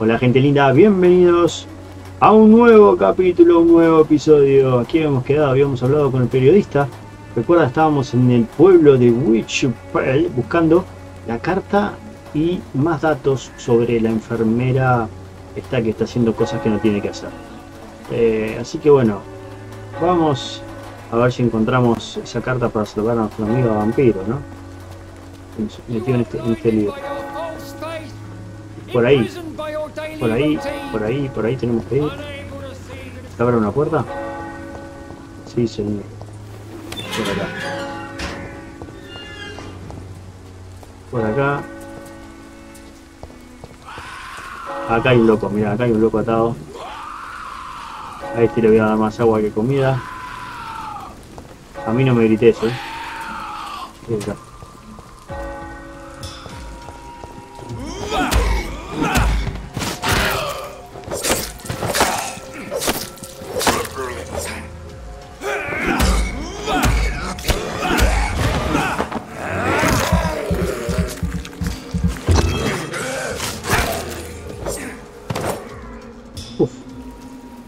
Hola gente linda, bienvenidos a un nuevo capítulo, un nuevo episodio. Aquí habíamos quedado, habíamos hablado con el periodista. Recuerda, estábamos en el pueblo de Pueblo buscando la carta y más datos sobre la enfermera esta que está haciendo cosas que no tiene que hacer. Así que bueno, vamos a ver si encontramos esa carta para salvar a nuestro amigo Vampiro, ¿no? Metido en este libro. Por ahí tenemos que ir. ¿Se abre una puerta? Sí, señor. Por acá. Por acá. Acá hay un loco, mira, acá hay un loco atado. A este le voy a dar más agua que comida. A mí no me grites, Acá.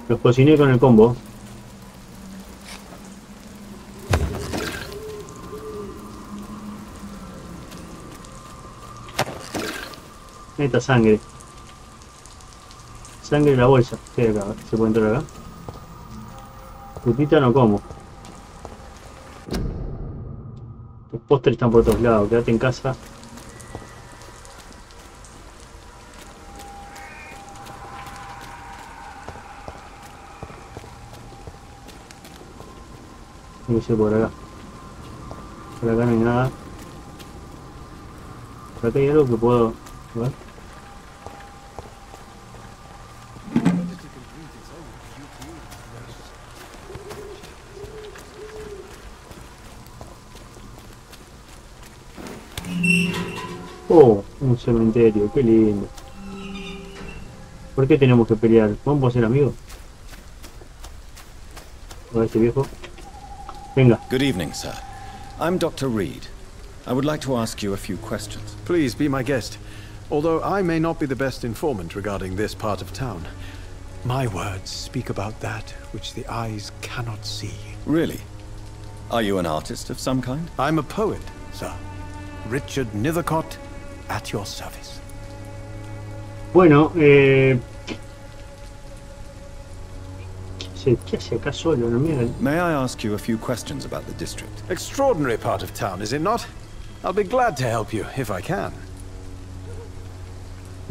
Los cociné con el combo. Esta sangre. Sangre en la bolsa. ¿Qué hay acá? ¿Se puede entrar acá? Frutita no como. Los pósteres están por todos lados. Quédate en casa. No sé por acá. Por acá no hay nada. Por acá hay algo que puedo ver. Oh, un cementerio, qué lindo. ¿Por qué tenemos que pelear? ¿Vamos a ser amigos? ¿O este viejo? Venga. Good evening, sir. I'm Dr. Reid. I would like to ask you a few questions. Please be my guest. Although I may not be the best informant regarding this part of town, my words speak about that which the eyes cannot see. Really? Are you an artist of some kind? I'm a poet, sir. Richard Nethercott, at your service. Bueno, ¿qué hace acá solo? No, mira. May I ask you a few questions about the district? Extraordinary part of town, is it not? I'll be glad to help you, if I can.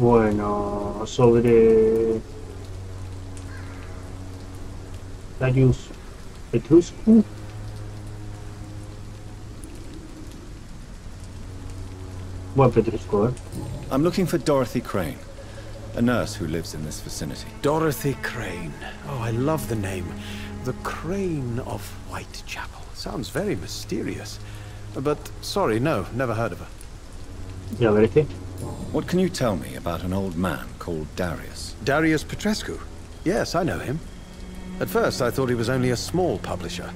Bueno, sobre Darius Petruscu. Buen Petrusco, I'm looking for Dorothy Crane, a nurse who lives in this vicinity. Dorothy Crane. Oh, I love the name. The Crane of Whitechapel. Sounds very mysterious. But, sorry, no, never heard of her. Ya ver este. What can you tell me about an old man called Darius? Darius Petrescu? Yes, I know him. At first, I thought he was only a small publisher.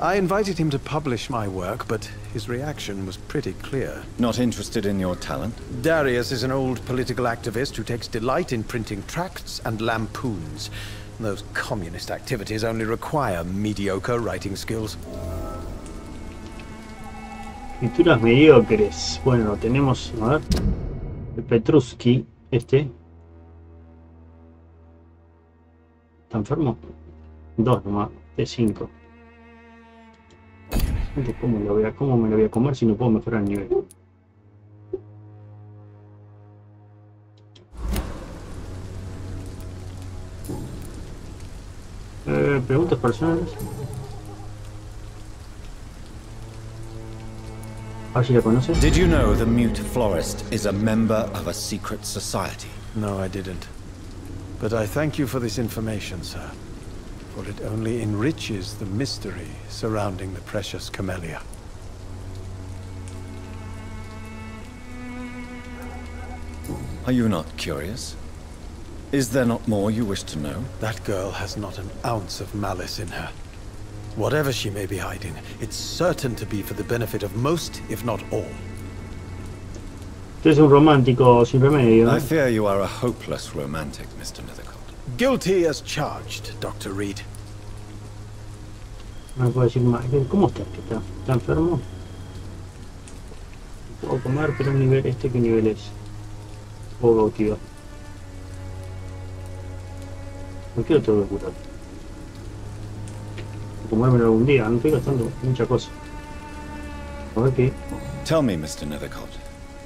I invited him to publish my work, but his reaction was pretty clear. Not interested in your talent? Darius is an old political activist who takes delight in printing tracts and lampoons. Those communist activities only require mediocre writing skills. Pinturas mediocres. Bueno, tenemos, a ver, el Petruski, este. ¿Está enfermo? 2 nomás, de 5. ¿Cómo me lo voy a comer si no puedo mejorar el nivel? Preguntas personales. A ver si la conoces. Did you know the mute florist is a member of a secret society? No, I didn't. But I thank you for this information, sir. For it only enriches the mystery surrounding the precious camellia. Are you not curious? Is there not more you wish to know? That girl has not an ounce of malice in her. Whatever she may be hiding, it's certain to be for the benefit of most, if not all. Usted es un romántico sin remedio, ¿no? I fear you are a hopeless romantic, Mr. Nethercott. Guilty as charged, Dr. Reid. No me puedo decir más. ¿Cómo está? ¿Está enfermo? Puedo comer, pero un nivel, ¿qué nivel es? Puedo cautivar. No quiero todo curar. Comérmelo algún día, no estoy gastando mucha cosa. A ver qué. Tell me, Mr. Nethercott,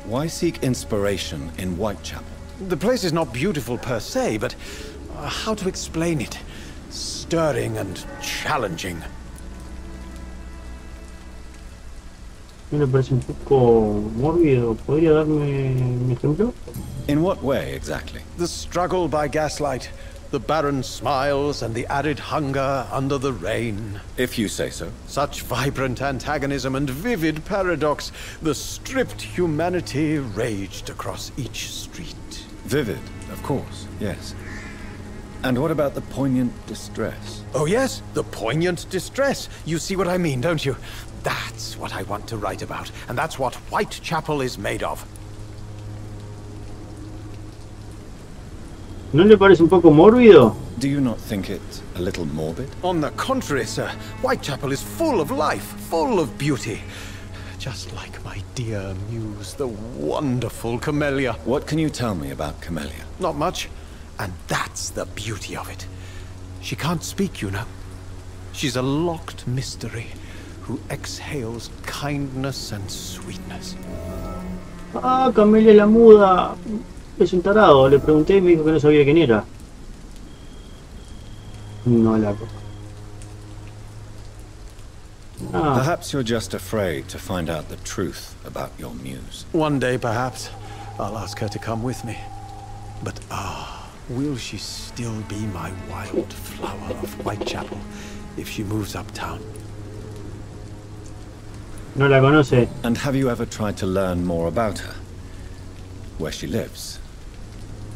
why seek inspiration in Whitechapel? The place is not beautiful per se, but how to explain it? Stirring and challenging. Me parece un poco mórbido. ¿Podría darme un ejemplo? In what way, exactly? The struggle by gaslight, the barren smiles and the arid hunger under the rain. If you say so. Such vibrant antagonism and vivid paradox, the stripped humanity raged across each street. Vivid, of course, yes. And what about the poignant distress? Oh yes, the poignant distress. You see what I mean, don't you? That's what I want to write about, and that's what Whitechapel is made of. ¿No le parece un poco mórbido? Do you not think it a little morbid? On the contrary, sir, Whitechapel is full of life, full of beauty. Just like my dear muse, the wonderful Camellia. What can you tell me about Camellia? Not much, and that's the beauty of it. She can't speak, you know. She's a locked mystery who exhales kindness and sweetness. Ah, Camelia la muda. Es un tarado. Le pregunté y me dijo que no sabía quién era. No la... Ah. Perhaps you're just afraid to find out the truth about your muse. One day, perhaps, I'll ask her to come with me. But will she still be my wild flower of Whitechapel if she moves uptown? No la conoce. And have you ever tried to learn more about her? Where she lives?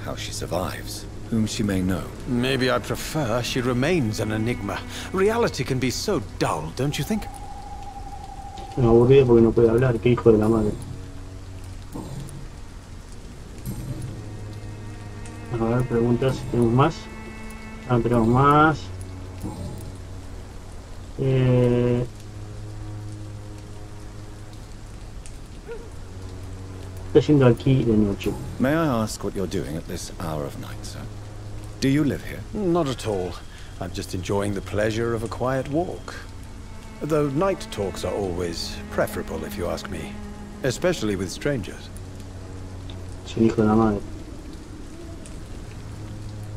How she survives? Whom she may know? Maybe I prefer she remains an enigma. Reality can be so dull, don't you think? Me aburrido porque no puede hablar. Qué hijo de la madre. A ver, preguntas. ¿Tenemos más? Ah, tenemos más. Está yendo aquí de noche. May I ask what you're doing at this hour of night, sir? Do you live here? Not at all. I'm just enjoying the pleasure of a quiet walk. Though night talks are always preferable, if you ask me. Especially with strangers. Es un hijo de la madre.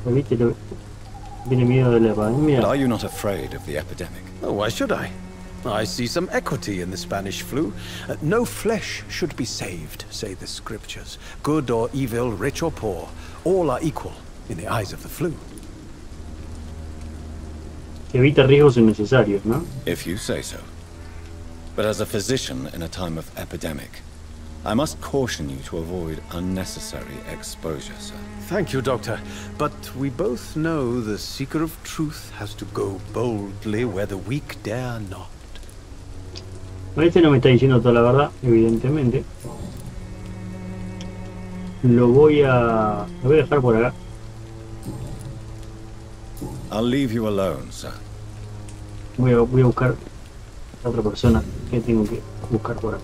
¿Viste? Tiene miedo de la pandemia. But are you not afraid of the epidemic? Oh, why should I? I see some equity in the Spanish flu. No flesh should be saved, say the scriptures. Good or evil, rich or poor, all are equal in the eyes of the flu. Que evita riesgos innecesarios, ¿no? If you say so. But as a physician in a time of epidemic, I must caution you to avoid unnecessary exposure, sir. Thank you, Doctor. But we both know the seeker of truth has to go boldly where the weak dare not. Este no me está diciendo toda la verdad, evidentemente. Lo voy a dejar por acá. I'll leave you alone, sir. Voy a buscar a otra persona que tengo que buscar por acá.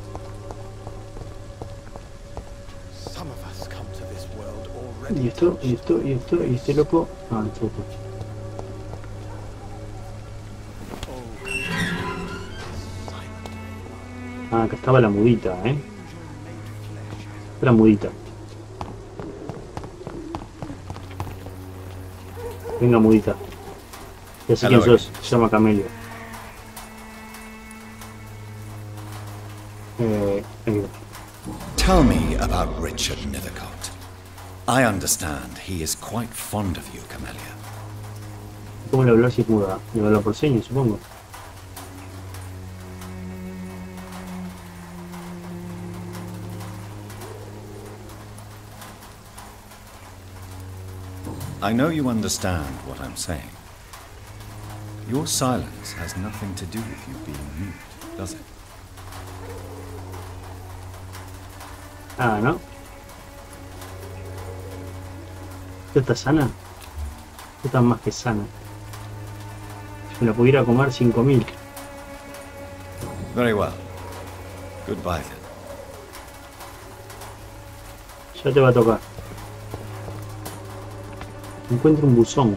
Y esto, y este loco. Ah, este loco. Ah, acá estaba la mudita, La mudita. Venga, mudita. Ya sé quién sos, se llama Camellia. Tell me about Richard Nethercott. I understand he is quite fond of you, Camellia. ¿Cómo le hablar si es muda? Le va a hablar por señas, supongo. I know you understand what I'm saying. Your silence has nothing to do with you being mute, does it? Ah, ¿no? ¿Esta está sana? Esta está más que sana. Si me la pudiera comer 5000. Very well. Goodbye then. Ya te va a tocar. Encuentra un buzón.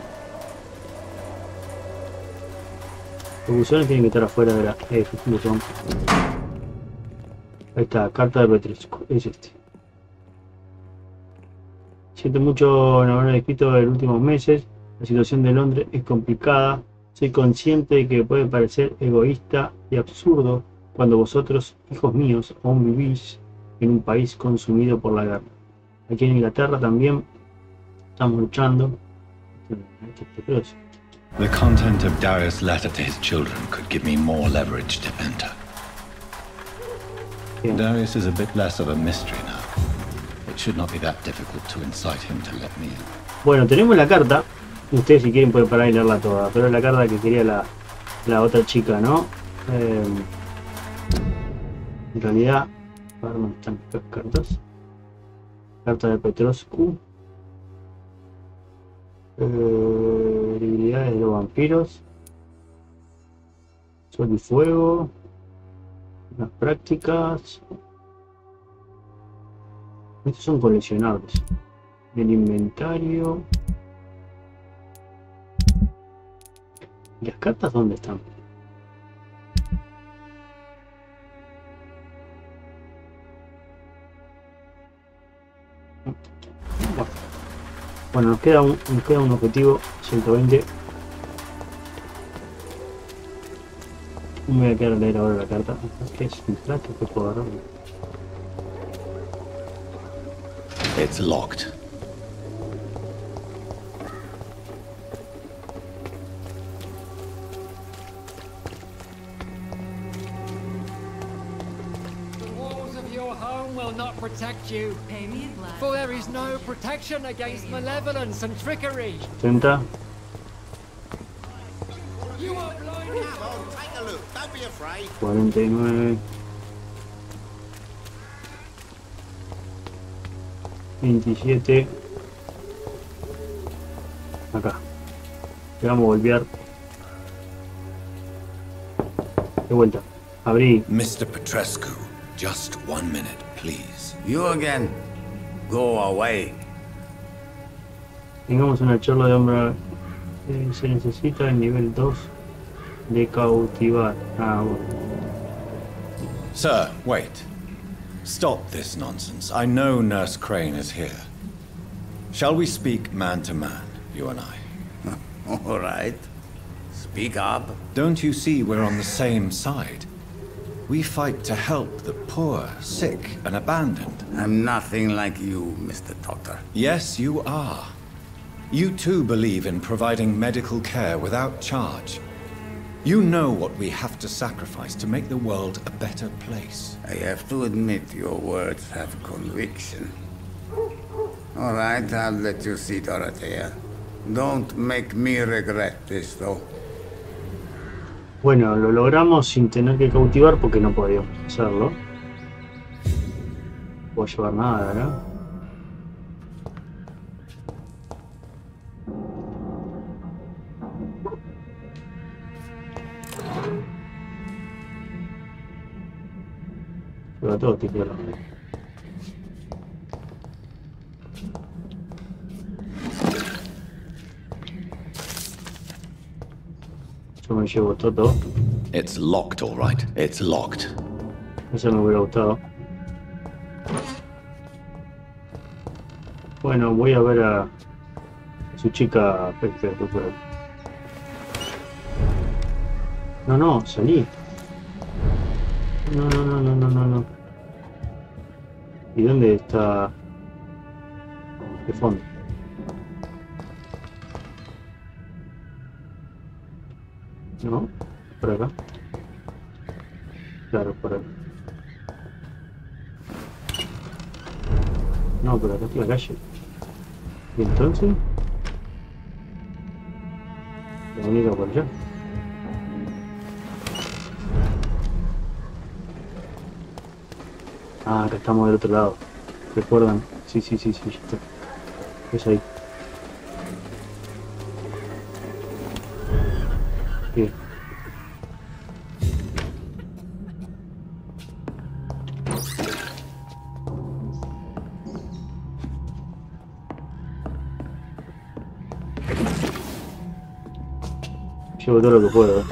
Los buzones tienen que estar afuera de la... buzón. Ahí está, carta de Petrescu. Es este. Siento mucho no haber escrito en los últimos meses. La situación de Londres es complicada. Soy consciente de que puede parecer egoísta y absurdo cuando vosotros, hijos míos, aún vivís en un país consumido por la guerra. Aquí en Inglaterra también estamos luchando. The content of Darius' letter to his children could give me more leverage to enter. Bien. Darius is a bit less of a mystery now. It should not be that difficult to incite him to let me in. Bueno, tenemos la carta. Ustedes si quieren pueden parar y leerla toda. Pero es la carta que quería la otra chica, ¿no? En realidad, a ver dónde están las cartas. Carta de Petrescu. Debilidades de los vampiros. Sol y fuego. Las prácticas. Estos son coleccionables. El inventario. ¿Y las cartas dónde están? Bueno, nos queda un objetivo 120. Me voy a quedar a leer ahora la carta. ¿Qué es un trato que puedo agarrar? It's locked. Protect you, Pay me in blood. for there is no protection against malevolence and trickery. 70. You are blind. Come on, take a look. Don't be afraid. 49. 27. Acá. Le vamos a volver. De vuelta. Abrí. Mr. Petrescu, just 1 minute, please. You again. Go away. Tengamos una charla de hombre. Se necesita el nivel 2 de cautivar. Ah, bueno. Sir, wait. Stop this nonsense. I know Nurse Crane is here. Shall we speak man to man, you and I? All right. Speak up. Don't you see we're on the same side? We fight to help the poor, sick, and abandoned. I'm nothing like you, Mr. Doctor. Yes, you are. You too believe in providing medical care without charge. You know what we have to sacrifice to make the world a better place. I have to admit your words have conviction. All right, I'll let you see, Dorothea. Don't make me regret this, though. Bueno, lo logramos sin tener que cautivar porque no podíamos hacerlo. No puedo llevar nada, ¿no? Lleva todo tipo de... Yo me llevo todo. It's locked, all right. It's locked. Eso me hubiera gustado. Bueno, voy a ver a su chica. No, no, salí. No. ¿Y dónde está? De fondo. No, por acá. Claro, por acá. No, pero acá está la calle. ¿Y entonces? La única por allá. Ah, acá estamos del otro lado. ¿Recuerdan? Sí, ya está. Es ahí. Sí. Llevo todo lo que puedo.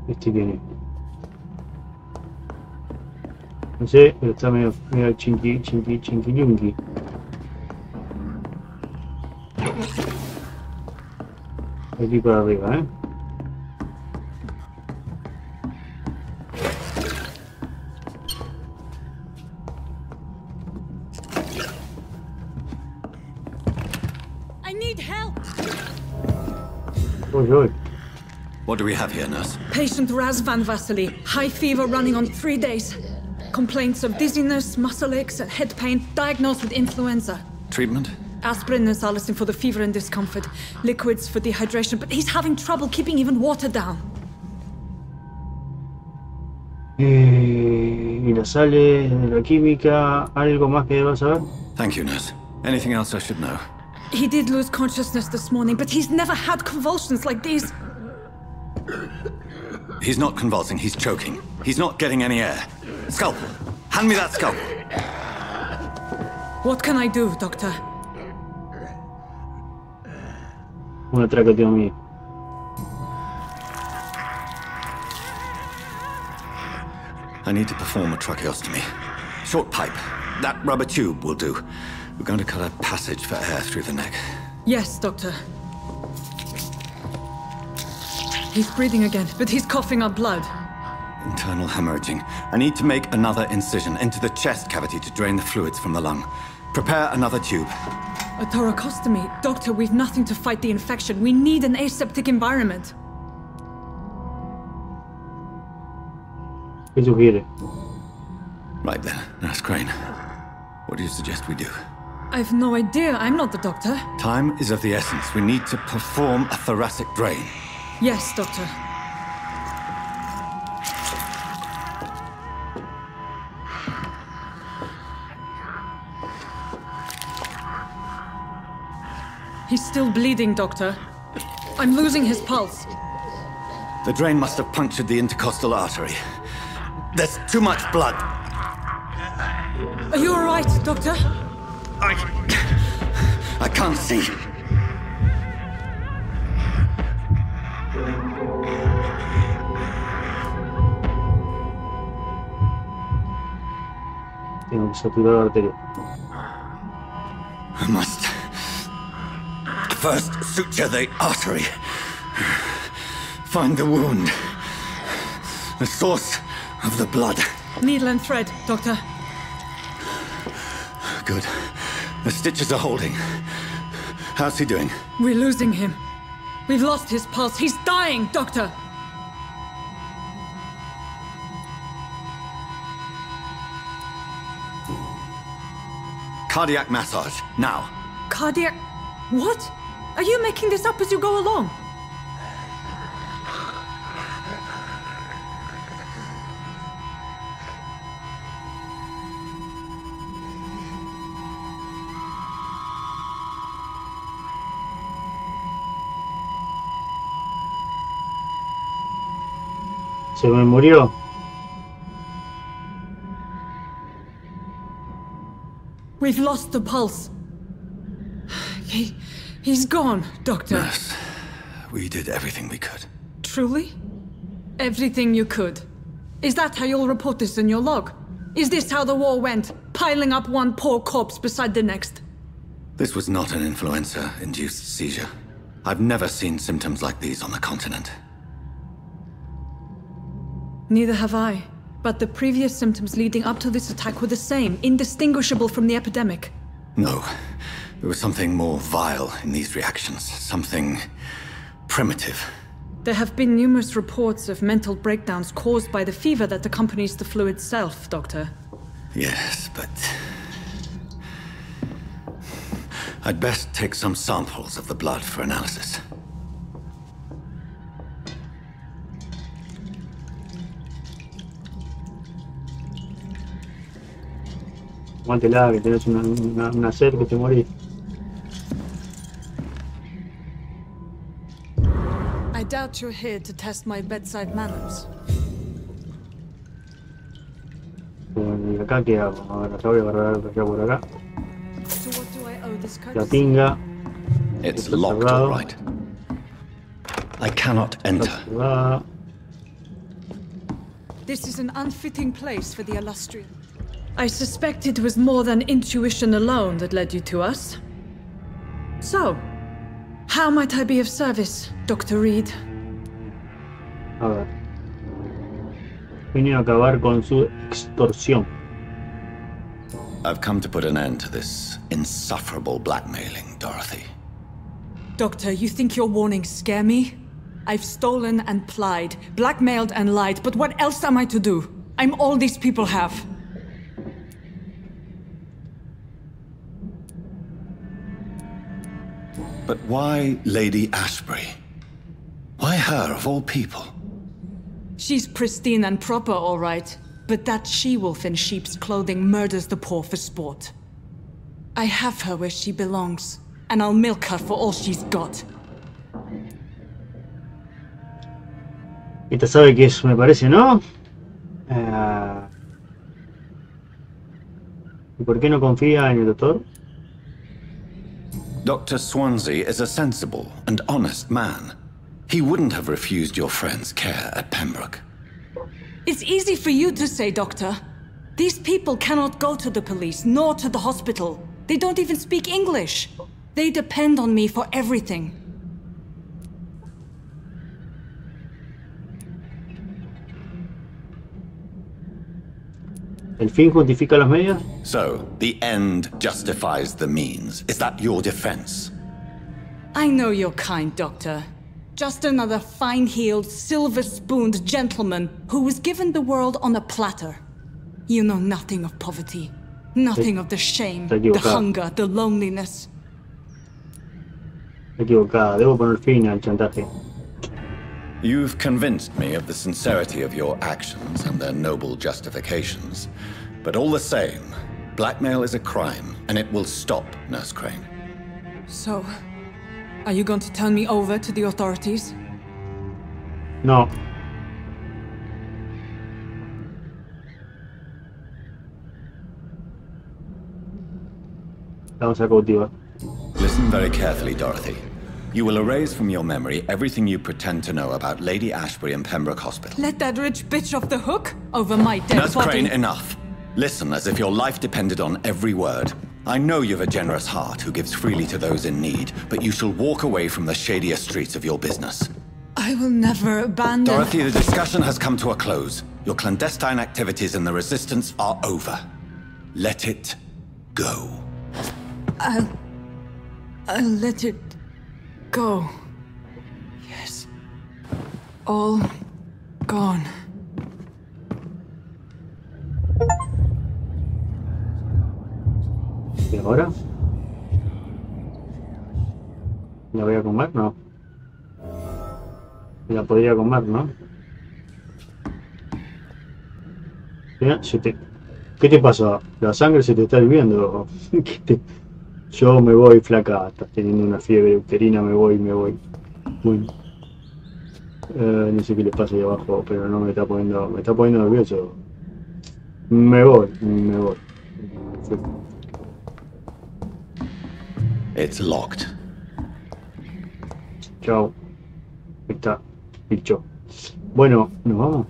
¿Este quién es? No sé, pero está medio chinquilunqui. Aquí para arriba, I need help. Uy, uy. What do we have here, nurse? Patient Raz Van Vasily. High fever running on 3 days. Complaints of dizziness, muscle aches, and head pain. Diagnosed with influenza. Treatment? Aspirin and salicin for the fever and discomfort. Liquids for dehydration, but he's having trouble keeping even water down. Y la sale de la química. ¿Algo más que deba saber? Thank you, nurse. Anything else I should know? He did lose consciousness this morning, but he's never had convulsions like these. He's not convulsing, he's choking. He's not getting any air. Scalpel! Hand me that scalpel! What can I do, Doctor? Una traqueotomía. I need to perform a tracheostomy. Short pipe. That rubber tube will do. We're going to cut a passage for air through the neck. Yes, Doctor. He's breathing again, but he's coughing up blood. Internal hemorrhaging. I need to make another incision into the chest cavity to drain the fluids from the lung. Prepare another tube. A thoracostomy? Doctor, we've nothing to fight the infection. We need an aseptic environment. ¿Qué sugiere? Right then, Nurse Crane. What do you suggest we do? I've no idea. I'm not the doctor. Time is of the essence. We need to perform a thoracic drain. Yes, Doctor. He's still bleeding, Doctor. I'm losing his pulse. The drain must have punctured the intercostal artery. There's too much blood. Are you all right, Doctor? I can't see. Tengo que saturar la arteria. I must first suture the artery. Find the wound. The source of the blood. Needle and thread, Doctor. Good. The stitches are holding. How's he doing? We're losing him. We've lost his pulse. He's dying, Doctor. Cardiac massage, now. Cardiac... What? Are you making this up as you go along? Se me murió. We've lost the pulse. He's gone, Doctor. Nurse, we did everything we could. Truly? Everything you could. Is that how you'll report this in your log? Is this how the war went? Piling up one poor corpse beside the next? This was not an influenza-induced seizure. I've never seen symptoms like these on the continent. Neither have I. But the previous symptoms leading up to this attack were the same, indistinguishable from the epidemic. No. There was something more vile in these reactions. Something primitive. There have been numerous reports of mental breakdowns caused by the fever that accompanies the flu itself, Doctor. Yes, but... I'd best take some samples of the blood for analysis. Aguántela, que tenés una sed que te morís. I doubt you're here to test my bedside manners. Bueno, ¿y acá qué hago? A ver, acá voy a agarrar por acá. So what do I owe this La courtesy? pinga. It's Está locked, cerrado. all right. I cannot enter. Está cerrada. This is an unfitting place for the illustrious. I suspect it was more than intuition alone that led you to us. So, how might I be of service, Dr. Reid? A ver. Vine a acabar con su extorsión. I've come to put an end to this insufferable blackmailing, Dorothy. Doctor, you think your warnings scare me? I've stolen and plied, blackmailed and lied, but what else am I to do? I'm all these people have. But why Lady Ashbury? Why her, of all people? She's pristine and proper, all right. But that she-wolf in sheep's clothing murders the poor for sport. I have her where she belongs, and I'll milk her for all she's got. Esta sabe que eso me parece, ¿no? ¿Y por qué no confía en el doctor? Dr. Swansea is a sensible and honest man. He wouldn't have refused your friend's care at Pembroke. It's easy for you to say, Doctor. These people cannot go to the police, nor to the hospital. They don't even speak English. They depend on me for everything. ¿El fin justifica los medios? So, the end justifies the means. Is that your defense? I know you're kind, Doctor. Just another fine-heeled, silver-spooned gentleman who was given the world on a platter. You know nothing of poverty. Nothing of the shame, the hunger, the loneliness. Equivocada, debo poner fin al chantaje. You've convinced me of the sincerity of your actions and their noble justifications. But all the same, blackmail is a crime, and it will stop, Nurse Crane. So, are you going to turn me over to the authorities? No. Vamos a cautivar. Listen very carefully, Dorothy. You will erase from your memory everything you pretend to know about Lady Ashbury and Pembroke Hospital. Let that rich bitch off the hook over my dead Nurse body. Crane, enough. Listen as if your life depended on every word. I know you've a generous heart who gives freely to those in need, but you shall walk away from the shadier streets of your business. I will never abandon... Dorothy, the discussion has come to a close. Your clandestine activities in the Resistance are over. Let it go. I'll let it go. Yes. All gone. ¿Y ahora? ¿La voy a comer? No. La podría comer, ¿no? Mira, ¿qué te pasa? La sangre se te está hirviendo. Yo me voy, flaca. Estás teniendo una fiebre uterina, me voy. Bueno. No sé qué le pasa ahí abajo, pero no me está poniendo nervioso. Me voy. It's locked. Chao. Está dicho. Bueno, nos vamos.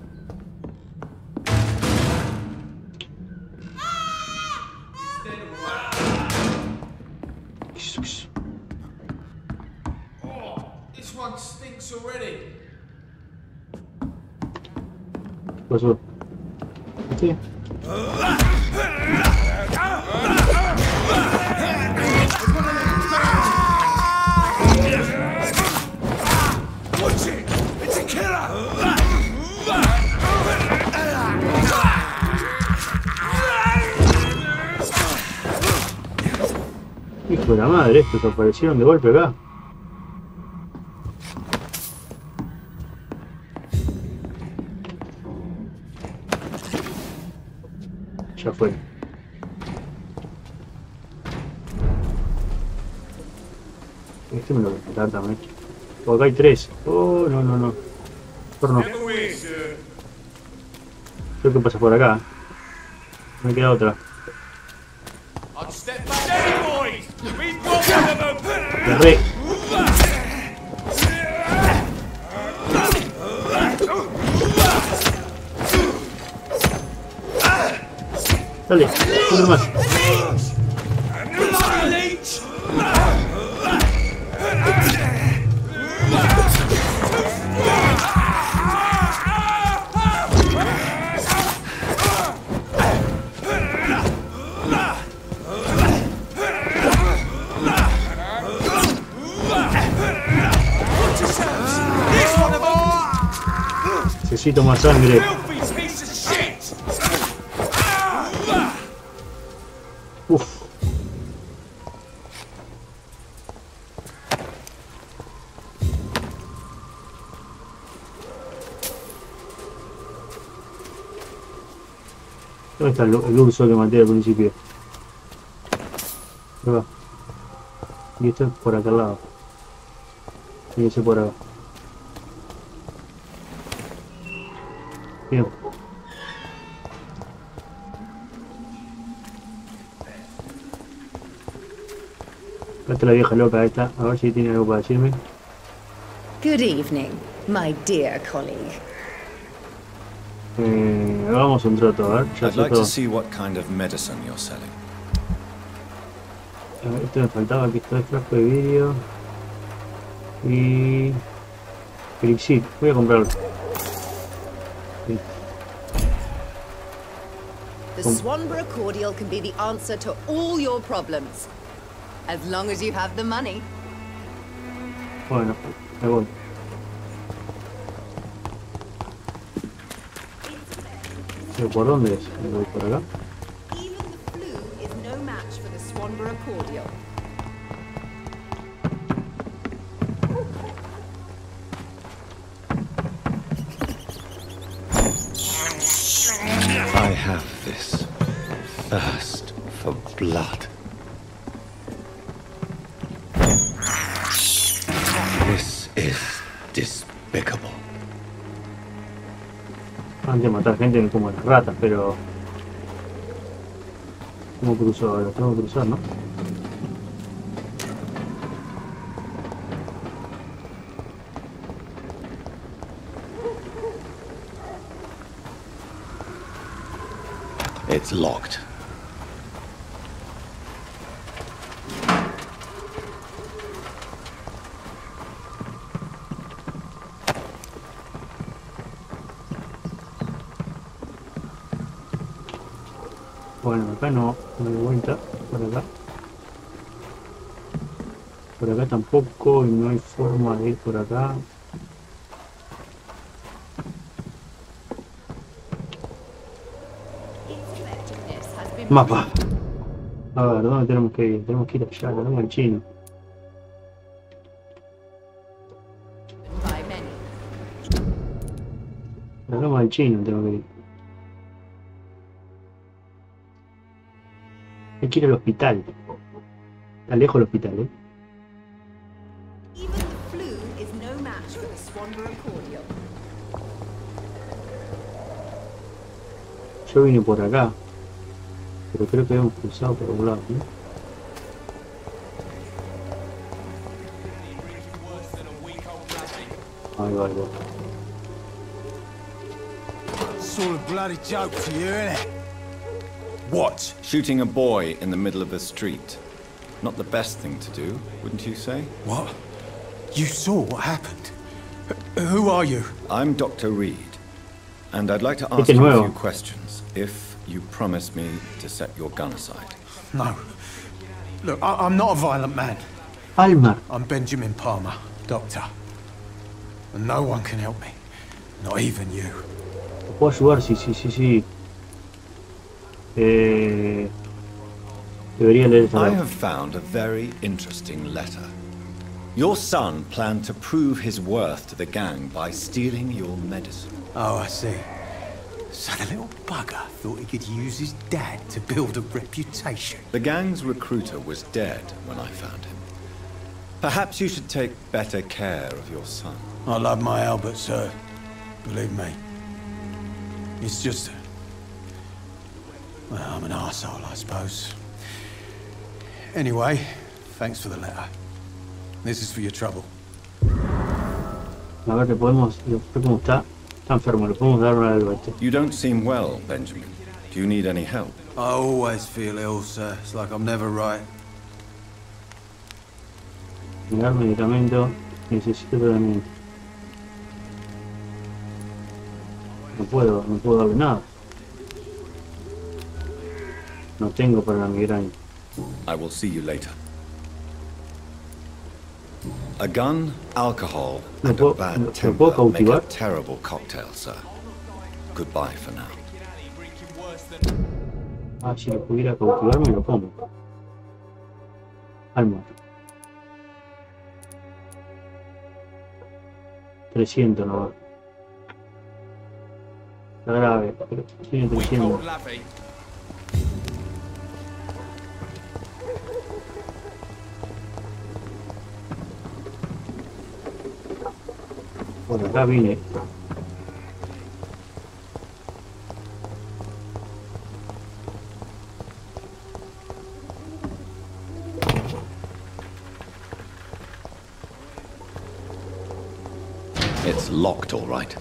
Oh, this one stinks already. ¿Qué pasó? ¿Qué? Watch it! It's Hijo de la madre, estos aparecieron de golpe acá. Ya fue. Este me lo voy a matar también. Oh, acá hay 3. Oh, no, no, no. Porno. Creo que pasa por acá. Me queda otra. Agarré. Dale, uno más. Necesito más sangre. Uf. ¿Dónde está el urso que maté al principio? Ahí va. Y esto es por acá al lado. Y ese por acá. Bien. Acá está la vieja loca esta. A ver si tiene algo para decirme. Good evening, my dear colleague. Hagamos un trato, a ver. Ya I'd sé like todo. to see what kind of medicine you're selling. A ver, esto me faltaba, aquí está el frasco de vidrio. Y... Elixir, voy a comprarlo. Sí. The Swanborough cordial can be the answer to all your problems. As long as you have the money. Bueno, me voy. ¿Pero por dónde es? ¿Me voy por acá? Even the flu is no match for the Swanborough cordial. I have this thirst for blood. This is despicable. Antes de matar gente como las ratas, pero... ¿Cómo cruzo ahora? Tengo que cruzar, ¿no? It's locked. Bueno, acá no, me doy vuelta, por acá. Por acá tampoco, y no hay forma de ir por acá. Mapa. A ver, ¿dónde tenemos que ir? Tenemos que ir allá, la loma del chino. La loma del chino tengo que ir. Hay que ir al hospital. Está lejos el hospital, ¿eh? Even the flu is no match for the Swanborough cordial. Yo vine por acá. Pero creo que habíamos cruzado por un lado, ¿no? Ahí va, ahí va. Sort of bloody joke to you, innit? What? Shooting a boy in the middle of the street. Not the best thing to do, wouldn't you say? What? You saw what happened? Who are you? I'm Dr. Reid, and I'd like to ask you a few questions, if you promise me to set your gun aside. No. Look, I'm not a violent man. Alma. I'm Benjamin Palmer, doctor. And no one can help me. Not even you. ¿Te puedo ayudar? Sí. Debería leer esta I carta. have found a very interesting letter. Your son planned to prove his worth to the gang by stealing your medicine. Oh, I see. So the little bugger thought he could use his dad to build a reputation. The gang's recruiter was dead when I found him. Perhaps you should take better care of your son. I love my Albert, sir. Believe me. It's just... well, I'm an arsehole, I suppose. Anyway, thanks for the letter. This is for your trouble. A ver, le podemos... ¿Cómo está? Está enfermo, le podemos dar algo a este. You don't seem well, Benjamin. Do you need any help? I always feel ill, sir. It's like I'm never right. Mirar medicamento. Necesito tratamiento. No puedo darle nada. No tengo para la migraña. I will see you later. A gun, alcohol, and a bad temper make a terrible cocktail, sir. Goodbye for now. Ah, si lo pudiera cautivar me lo como. Alma. 300 nomás. Está grave, pero tiene 300. Por acá vine. It's locked, all right.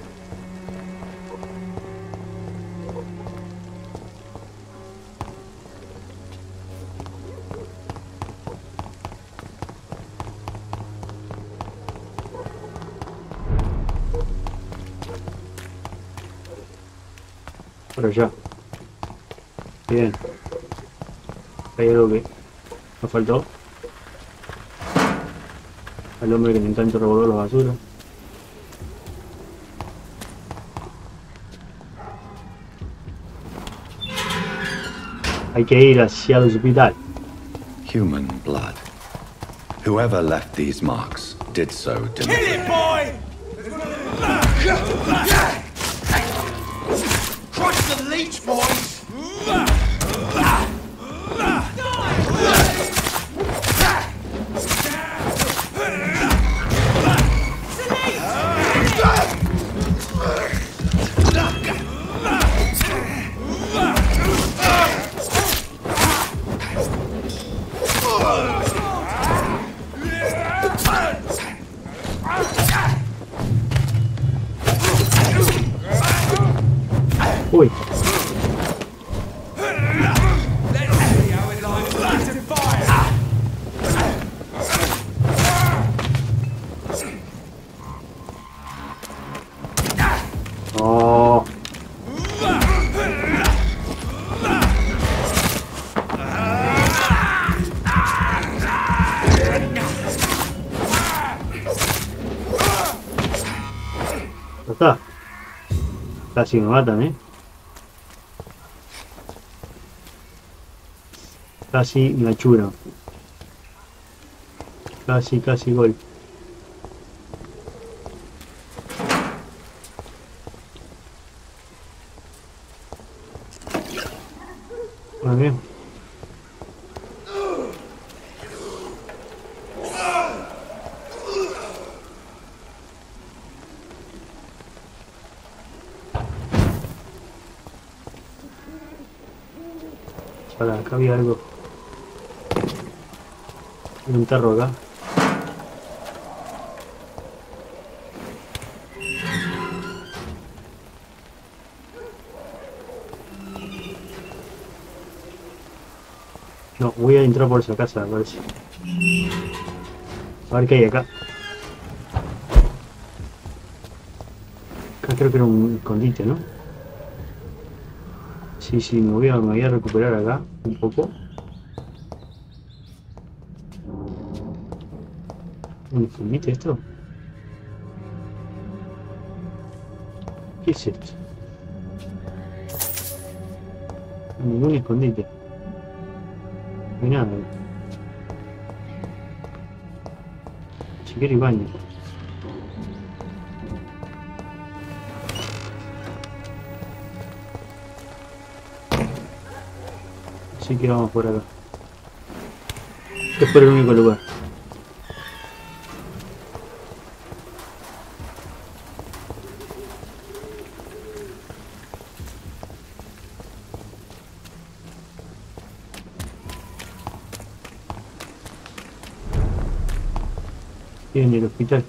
Por allá. Bien. Hay algo que nos faltó. Al hombre que le encanta revolver las basuras. Hay que ir hacia el hospital. Human blood. Whoever left these marks did so deliberately. Crush the leech, boys! Uy. Oh. Ya está. Casi me matan, Casi me achuran. Casi gol. Muy bien. Para acá había algo. Hay un tarro acá. No, voy a entrar por esa casa, me parece. A ver qué hay acá. Acá creo que era un escondite, ¿no? Sí, me voy a recuperar acá un poco. ¿Un escondite esto? ¿Qué es esto? Ningún escondite. No hay nada. Si quiere ir baño. Así que vamos por acá. Este es por el único lugar. En el hospital.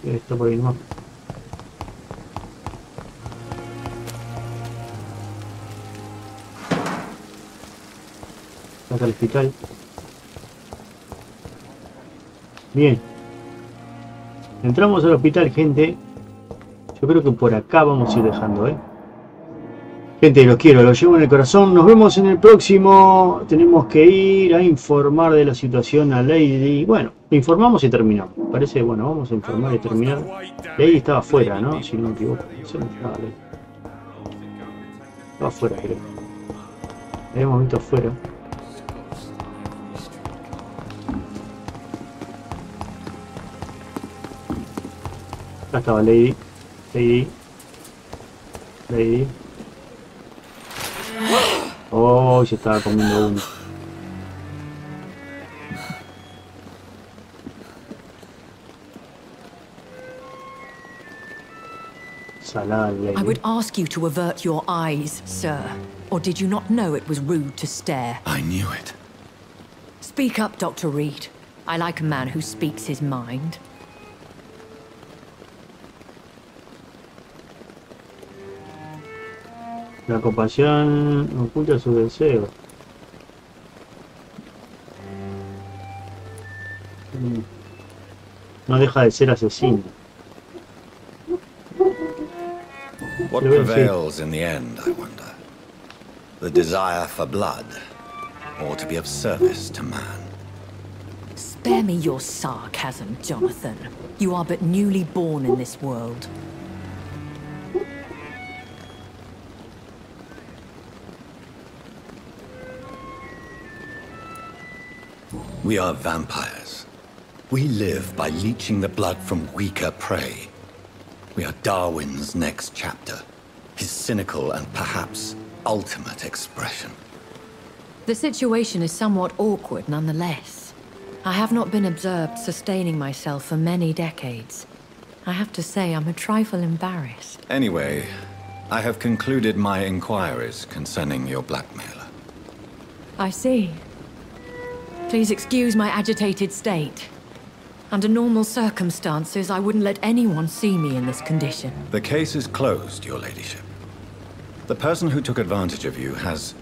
Está por ahí nomás. Acá el hospital. Bien. Entramos al hospital, gente. Yo creo que por acá vamos a ir dejando, Gente, los quiero, los llevo en el corazón. Nos vemos en el próximo. Tenemos que ir a informar de la situación a Lady. Bueno, informamos y terminamos. Parece, bueno, vamos a informar y terminar. Lady estaba afuera, ¿no? Si no me equivoco. Estaba afuera, creo. La habíamos visto afuera. Acá estaba Lady. Lady. Oh, se estaba comiendo uno. Salada, Lady. I would ask you to avert your eyes, sir. Or did you not know it was rude to stare? I knew it. Speak up, Dr. Reid. I like a man who speaks his mind. La compasión oculta sus deseos. No deja de ser asesino. What prevails in the end, I wonder? The desire for blood, or to be of service to man? Spare me your sarcasm, Jonathan. You are but newly born in this world. We are vampires. We live by leeching the blood from weaker prey. We are Darwin's next chapter, his cynical and perhaps ultimate expression. The situation is somewhat awkward nonetheless. I have not been observed sustaining myself for many decades. I have to say I'm a trifle embarrassed. Anyway, I have concluded my inquiries concerning your blackmailer. I see. Please excuse my agitated state. Under normal circumstances, I wouldn't let anyone see me in this condition. The case is closed, your ladyship. The person who took advantage of you has,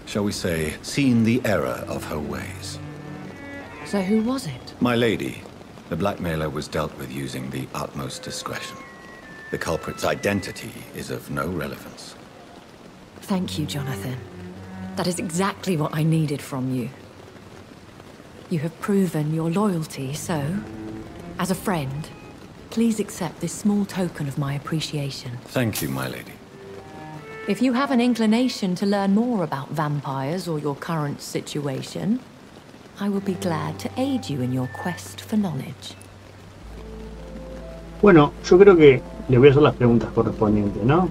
shall we say, seen the error of her ways. So who was it? My lady, the blackmailer was dealt with using the utmost discretion. The culprit's identity is of no relevance. Thank you, Jonathan. That is exactly what I needed from you. You have proven your loyalty, so, as a friend, please accept this small token of my appreciation. Thank you, my lady. If you have an inclination to learn more about vampires or your current situation, I will be glad to aid you in your quest for knowledge. Bueno, yo creo que le voy a hacer las preguntas correspondientes, ¿no?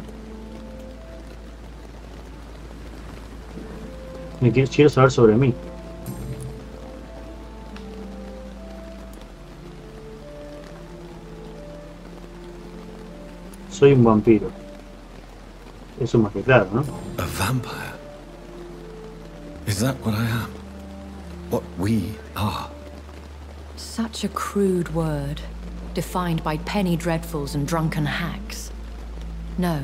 Quiero saber sobre mí. Soy un vampiro. Eso más que claro, ¿no? A vampire? Is that what I am? What we are? Such a crude word, defined by penny dreadfuls and drunken hacks. No.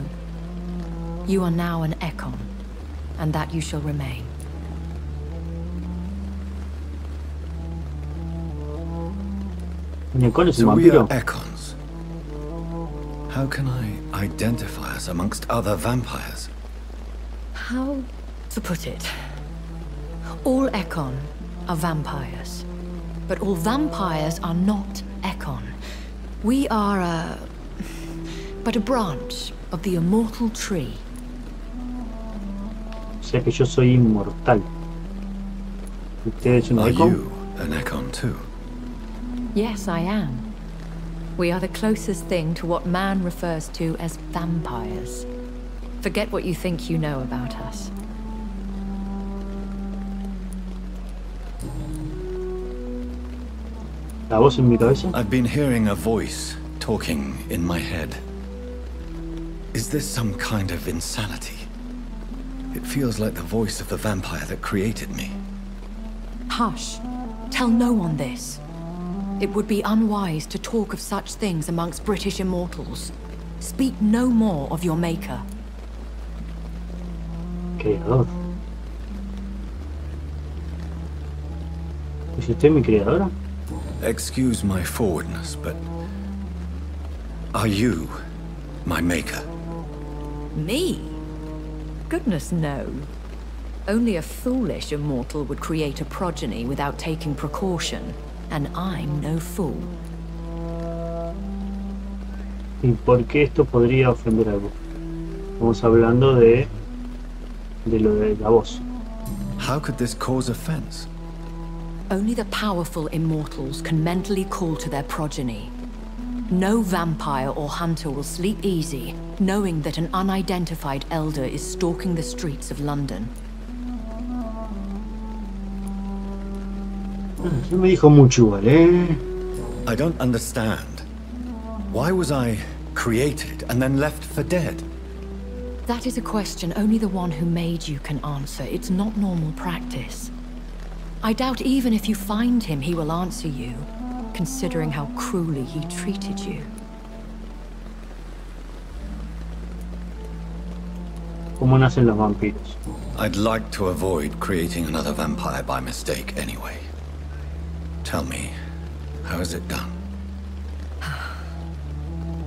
You are now an Ekon, and that you shall remain. ¿Ekon es un So we are vampiro? Ekons. How can I identify us amongst other vampires? How to put it? All Ekon are vampires, but all vampires are not Ekon. We are but a branch of the immortal tree. O sea que yo soy inmortal. ¿Usted es un Are Econ? you an Econ too? Yes, I am. We are the closest thing to what man refers to as vampires. Forget what you think you know about us. ¿La voz en mi cabeza? I've been hearing a voice talking in my head. Is this some kind of insanity? It feels like the voice of the vampire that created me. Hush. Tell no one this. It would be unwise to talk of such things amongst British immortals. Speak no more of your maker. Creador. ¿Es usted mi creadora? Excuse my forwardness, but are you my maker? Me? Goodness, no. Only a foolish immortal would create a progeny without taking precaution, and I'm no fool. ¿Y por qué esto podría ofender algo? Estamos hablando de lo de la voz. How could this cause offense? Only the powerful immortals can mentally call to their progeny. No vampire or hunter will sleep easy, knowing that an unidentified elder is stalking the streets of London. No me dijo mucho igual, ¿eh? I don't understand. Why was I created and then left for dead? That is a question only the one who made you can answer. It's not normal practice. I doubt even if you find him, he will answer you, considering how cruelly he treated you. ¿Cómo nacen los vampiros? I'd like to avoid creating another vampire by mistake anyway. Tell me, how is it done?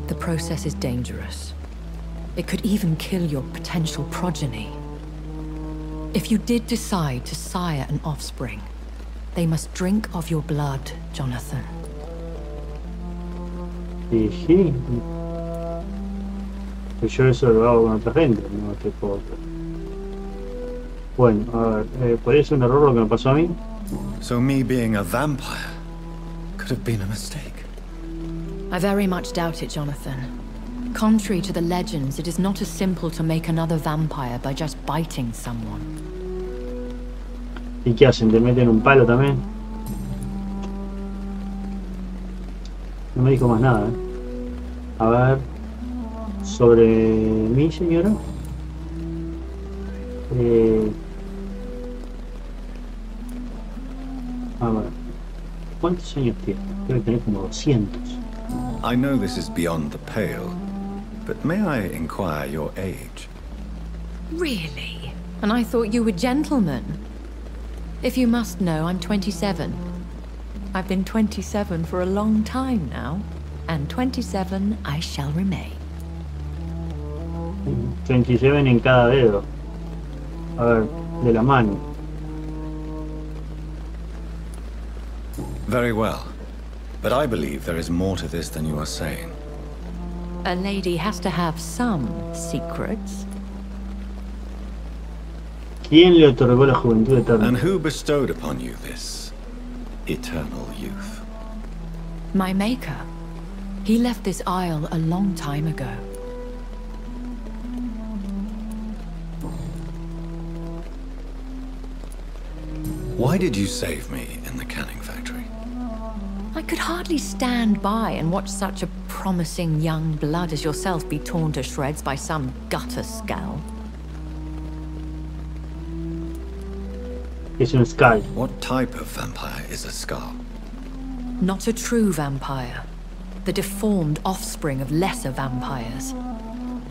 The process is dangerous. It could even kill your potential progeny. If you did decide to sire an offspring, they must drink of your blood, Jonathan. Sí. Yo eso lo hago con otra gente, no te puedo. Bueno, a ver, ¿podría ser un error lo que me pasó a mí? So me being a vampire could have been a mistake. I very much doubt it, Jonathan. Contrary to the legends, it is not as simple to make another vampire by just biting someone. ¿Y qué hacen? ¿Te meten un palo también? No me dijo más nada, ¿eh? A ver... Sobre mí, señora. A ver... ¿Cuántos años tiene? Debe tener como 200. I know this is beyond the pale, but may I inquire your age? Really? And I thought you were gentlemen. If you must know, I'm 27. I've been 27 for a long time now, and 27 I shall remain. 27 en cada dedo. A ver, de la mano. Very well, but I believe there is more to this than you are saying. A lady has to have some secrets. ¿Quién le otorgó la juventud eterna? And who bestowed upon you this eternal youth? My maker. He left this isle a long time ago. Why did you save me in the canning factory? I could hardly stand by and watch such a promising young blood as yourself be torn to shreds by some gutter scowl. Es un Sky. What type of vampire is a Scar? Not a true vampire. The deformed offspring of lesser vampires.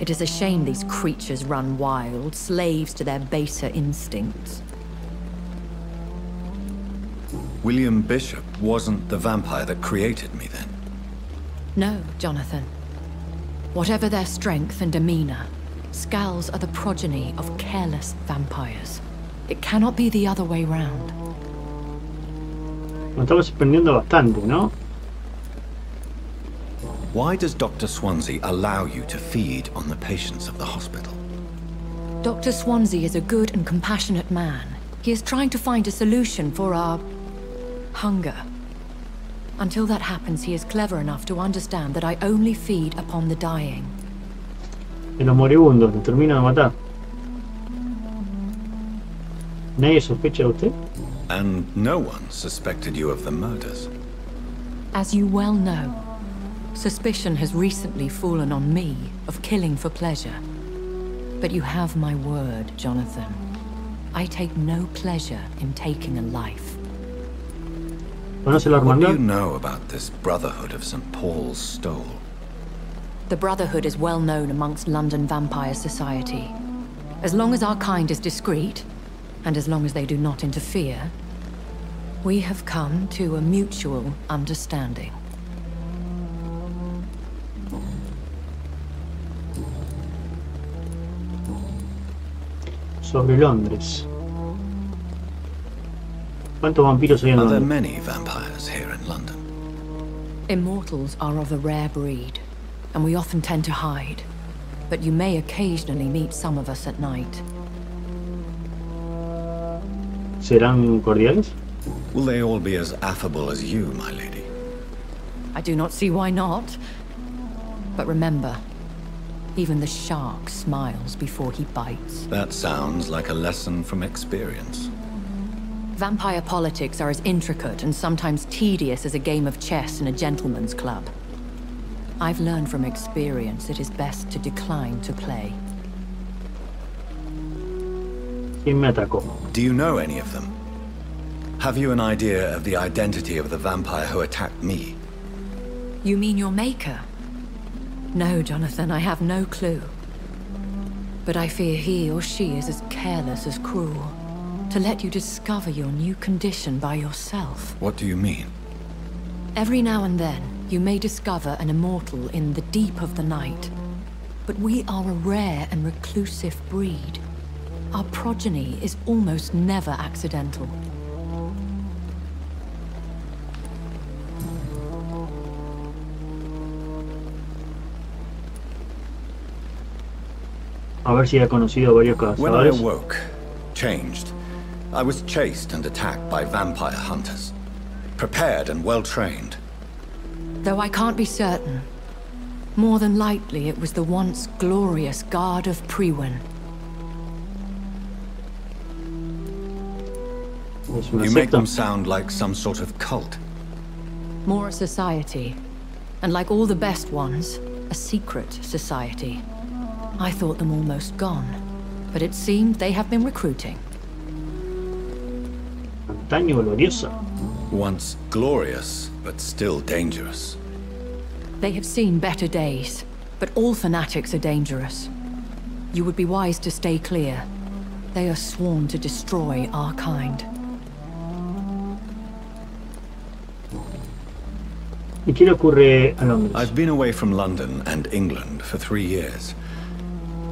It is a shame these creatures run wild, slaves to their baser instincts. William Bishop wasn't the vampire that created me then? No, Jonathan. Whatever their strength and demeanor, Scowls are the progeny of careless vampires. It cannot be the other way round. Nos estamos aprendiendo bastante, ¿no? Why does Dr. Swansea allow you to feed on the patients of the hospital? Dr. Swansea is a good and compassionate man. He is trying to find a solution for our hunger. Until that happens, he is clever enough to understand that I only feed upon the dying. En los moribundos, los termino de matar. ¿Nadie sospecha de usted? And no one suspected you of the murders. As you well know, suspicion has recently fallen on me of killing for pleasure. But you have my word, Jonathan. I take no pleasure in taking a life. ¿Conoce la What do hermandad? you know about this Brotherhood of St. Paul's Stole? The Brotherhood is well known amongst London vampire society. As long as our kind is discreet, and as long as they do not interfere, we have come to a mutual understanding. Sobre Londres. ¿Cuántos vampiros hay en Are there Londres? many vampires here in London? Immortals are of a rare breed, and we often tend to hide. But you may occasionally meet some of us at night. ¿Serán cordiales? Will they all be as affable as you, my lady? I do not see why not. But remember, even the shark smiles before he bites. That sounds like a lesson from experience. Vampire politics are as intricate and sometimes tedious as a game of chess in a gentleman's club. I've learned from experience it is best to decline to play. ¿Quién me atacó? Do you know any of them? Have you an idea of the identity of the vampire who attacked me? You mean your maker? No, Jonathan, I have no clue. But I fear he or she is as careless as cruel. To let you discover your new condition by yourself. What do you mean? Every now and then, you may discover an immortal in the deep of the night. But we are a rare and reclusive breed. Our progeny is almost never accidental. A ver si ha conocido varios When I cazadores. awoke, changed, I was chased and attacked by vampire hunters. Prepared and well-trained. Though I can't be certain, more than likely it was the once glorious Guard of Priwen. Es una You make secta. them sound like some sort of cult. More a society, and like all the best ones, a secret society. I thought them almost gone, but it seemed they have been recruiting. Antaño gloriosa. Once glorious, but still dangerous. They have seen better days, but all fanatics are dangerous. You would be wise to stay clear. They are sworn to destroy our kind. ¿Y qué le ocurre a Londres? I've been away from London and England for 3 years.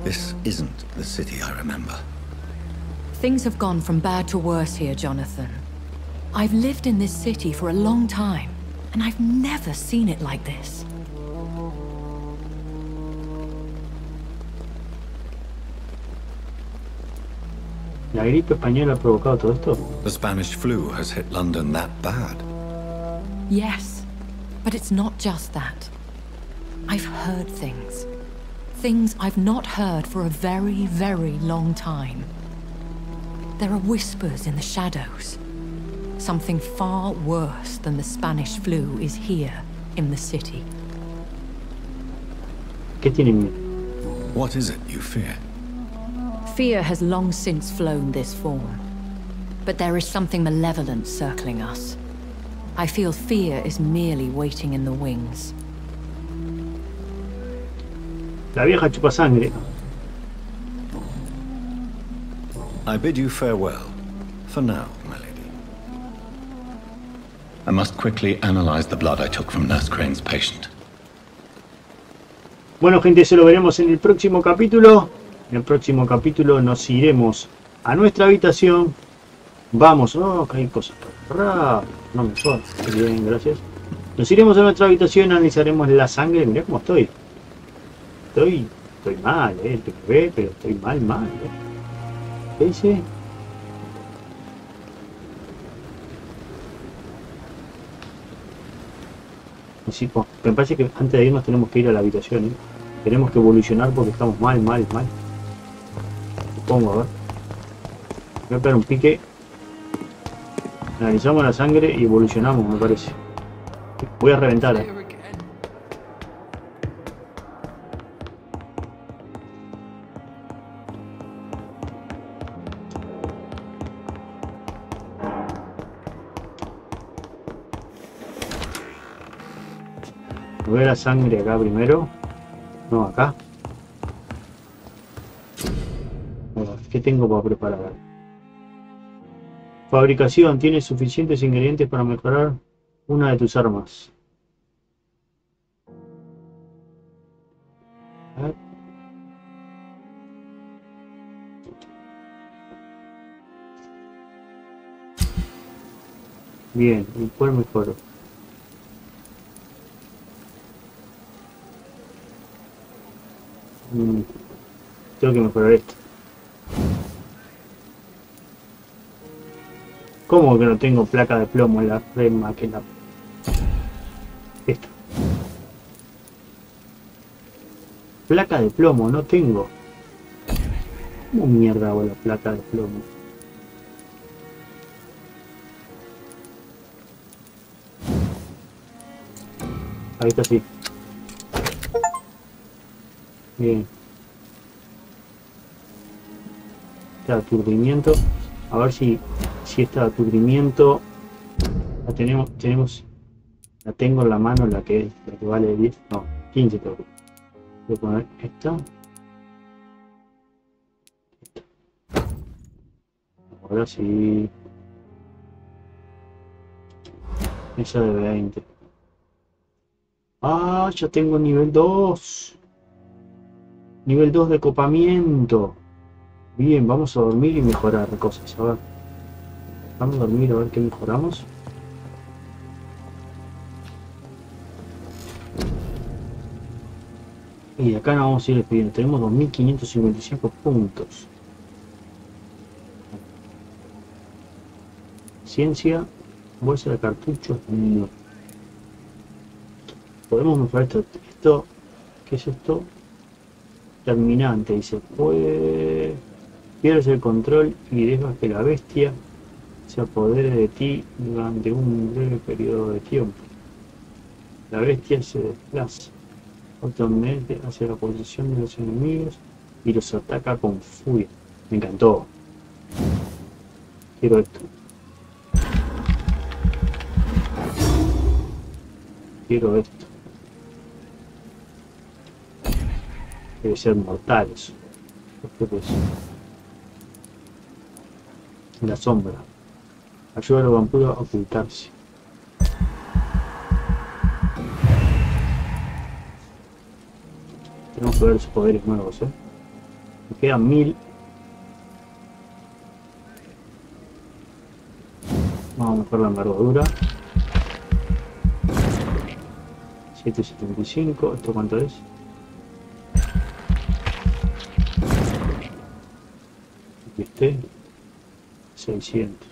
This isn't the city I remember. Things have gone from bad to worse here, Jonathan. I've lived in this city for a long time, and I've never seen it like this. ¿La gripe española ha provocado todo esto? The Spanish flu has hit London that bad. Yes, but it's not just that. I've heard things. Things I've not heard for a very, very long time. There are whispers in the shadows. Something far worse than the Spanish flu is here in the city. ¿Qué tienen miedo? What is it you fear? Fear has long since flown this form. But there is something malevolent circling us. I feel fear is merely waiting in the wings. La vieja chupa sangre. I bid you farewell. For now, my lady. I must quickly analyze the blood I took from Nurse Crane's patient. Bueno, gente, eso lo veremos en el próximo capítulo. En el próximo capítulo nos iremos a nuestra habitación. Vamos, oh, que hay cosas raras. No me son. Bien, gracias. Nos iremos a nuestra habitación, analizaremos la sangre. Mirá cómo estoy. Estoy mal, el que me ve, pero estoy mal. ¿Qué dice? Sí, pues, me parece que antes de irnos tenemos que ir a la habitación, ¿eh? Tenemos que evolucionar porque estamos mal. Supongo, a ver. Voy a pegar un pique. Analizamos la sangre y evolucionamos, me parece. Voy a reventar, ¿eh? Voy a la sangre acá primero. No, acá. Bueno, ¿qué tengo para preparar? Fabricación. Tienes suficientes ingredientes para mejorar una de tus armas. A ver. Bien, ¿y cuál mejoro? Tengo que mejorar esto. ¿Cómo que no tengo placa de plomo en la rema que la... Esta. Placa de plomo, no tengo. ¿Cómo mierda hago la placa de plomo? Ahí está, sí. Bien. Este aturdimiento. A ver si este aturdimiento la tenemos. La tengo en la mano, la que vale 10. No, 15 tengo. Voy a poner esta. Ahora sí. Esa de 20. Ah, ya tengo nivel 2. Nivel 2 de copamiento. Bien, vamos a dormir y mejorar cosas. A ver. Vamos a dormir a ver qué mejoramos. Y de acá nos vamos a ir despidiendo. Tenemos 2555 puntos. Ciencia. Bolsa de cartuchos. No. Podemos mejorar esto. ¿Qué es esto? Terminante, dice. Pues pierdes el control y dejas que la bestia se apodere de ti durante un breve periodo de tiempo. La bestia se desplaza automáticamente hacia la posición de los enemigos y los ataca con furia. Me encantó. Quiero esto. Quiero esto. Debe ser mortal eso. ¿Qué es eso? La sombra. Ayuda a los vampiros a ocultarse. Tenemos que ver sus poderes nuevos, Me quedan 1000. Vamos a mejorar la envergadura. 775. ¿Esto cuánto es? Aquí esté. 600.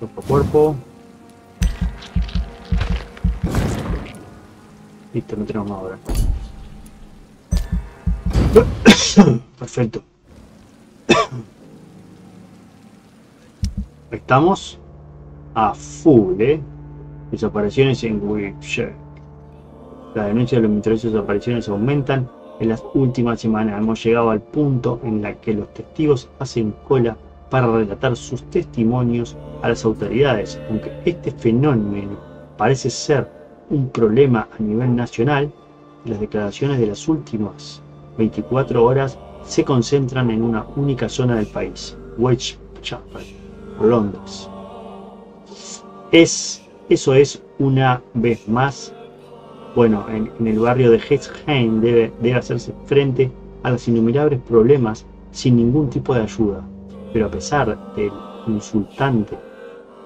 Cuerpo a cuerpo. Listo, no tenemos más ahora. Perfecto. Estamos a full, Desapariciones en Wiltshire. La denuncia de los misteriosos desapariciones aumentan. En las últimas semanas hemos llegado al punto en el que los testigos hacen cola para relatar sus testimonios a las autoridades. Aunque este fenómeno parece ser un problema a nivel nacional, las declaraciones de las últimas 24 horas se concentran en una única zona del país, Whitechapel, Londres. Eso es una vez más. Bueno, en el barrio de Hexham debe hacerse frente a los innumerables problemas sin ningún tipo de ayuda. Pero a pesar del insultante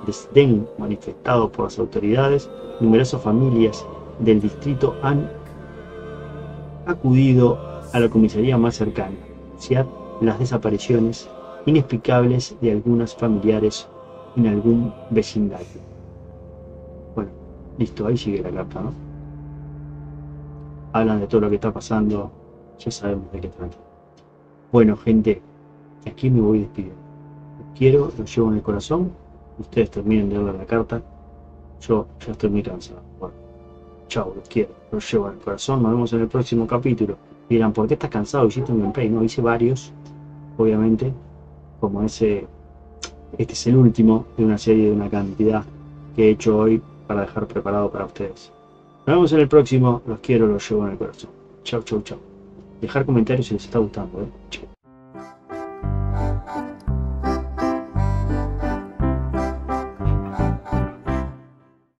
desdén manifestado por las autoridades, numerosas familias del distrito han acudido a la comisaría más cercana, denunciar las desapariciones inexplicables de algunos familiares en algún vecindario. Listo, ahí sigue la carta, ¿no? Hablan de todo lo que está pasando, ya sabemos de qué trata. Bueno, gente, aquí me voy despidiendo. Los quiero, los llevo en el corazón. Ustedes terminen de ver la carta. Yo ya estoy muy cansado. Bueno, chao, los quiero, los llevo en el corazón. Nos vemos en el próximo capítulo. Dirán, ¿por qué estás cansado? Hiciste un gameplay, ¿no? Hice varios, obviamente, como este es el último de una serie de una cantidad que he hecho hoy para dejar preparado para ustedes. Nos vemos en el próximo, los quiero, los llevo en el corazón. Chau, chau, chau. Dejar comentarios si les está gustando, Chau.